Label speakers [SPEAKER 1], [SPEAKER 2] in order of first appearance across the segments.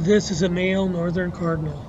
[SPEAKER 1] This is a male northern cardinal.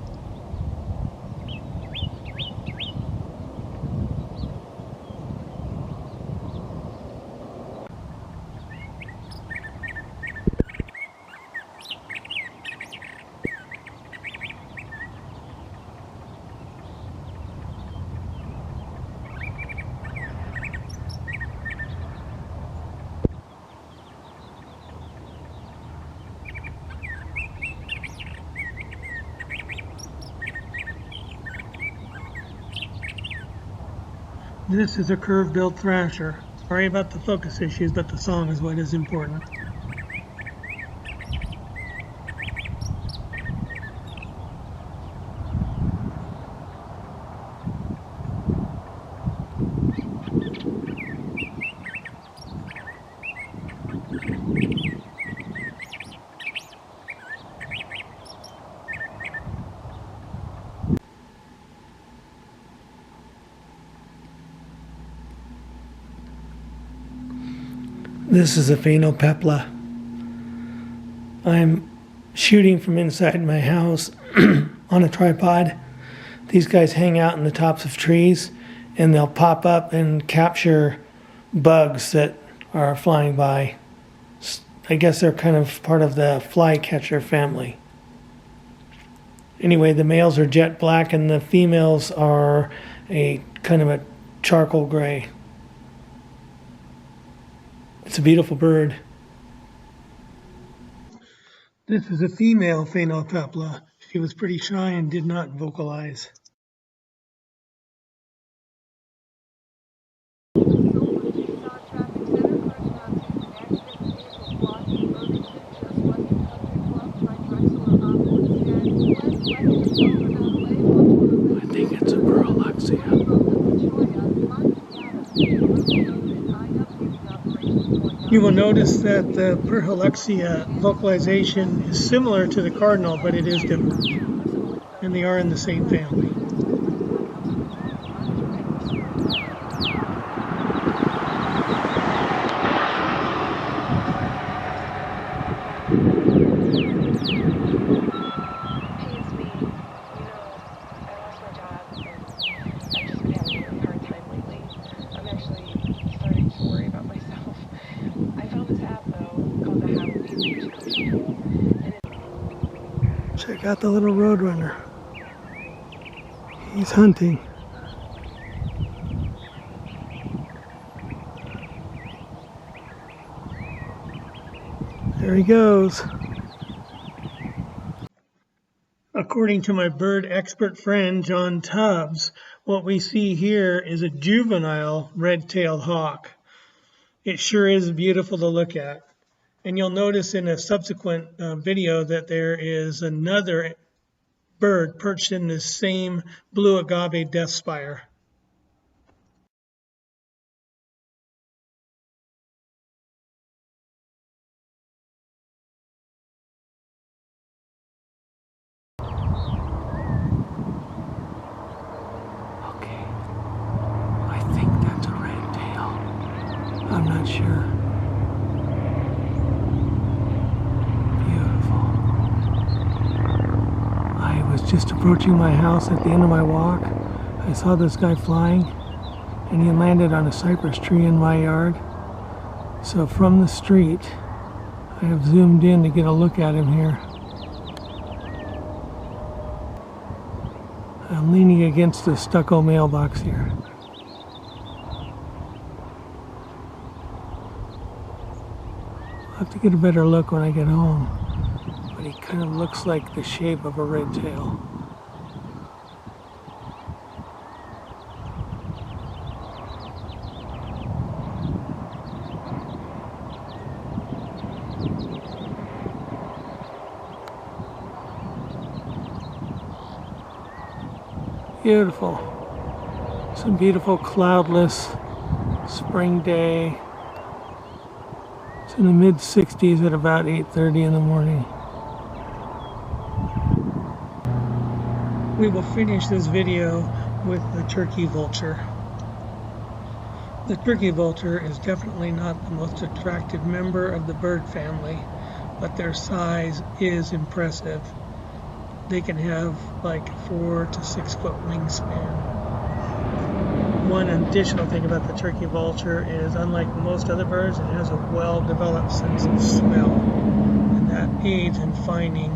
[SPEAKER 1] This is a curve-billed thrasher. Sorry about the focus issues, but the song is what is important. This is a phainopepla. I'm shooting from inside my house on a tripod. These guys hang out in the tops of trees and they'll pop up and capture bugs that are flying by. I guess they're kind of part of the flycatcher family. Anyway, the males are jet black and the females are a kind of a charcoal gray. It's a beautiful bird. This is a female phainopepla. She was pretty shy and did not vocalize. I think it's a Burlexia. You will notice that the Perhalexia vocalization is similar to the cardinal, but it is different. And they are in the same family. Check out the little Roadrunner. He's hunting. There he goes. According to my bird expert friend, John Tubbs, what we see here is a juvenile red-tailed hawk. It sure is beautiful to look at. And you'll notice in a subsequent video that there is another bird perched in this same blue agave death spire. Okay, I think that's a red tail. I'm not sure. Just approaching my house at the end of my walk, I saw this guy flying and he landed on a cypress tree in my yard. So from the street, I have zoomed in to get a look at him here. I'm leaning against the stucco mailbox here. I'll have to get a better look when I get home. But he kind of looks like the shape of a red tail. Beautiful. Some beautiful cloudless spring day. It's in the mid-60s at about 8:30 in the morning. We will finish this video with the turkey vulture. The turkey vulture is definitely not the most attractive member of the bird family, but their size is impressive. they can have like 4 to 6 foot wingspan. One additional thing about the turkey vulture is, unlike most other birds, it has a well-developed sense of smell, and that aids in finding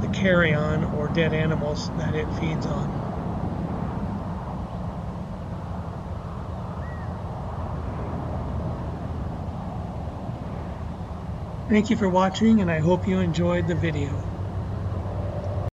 [SPEAKER 1] the carrion or dead animals that it feeds on. Thank you for watching, and I hope you enjoyed the video.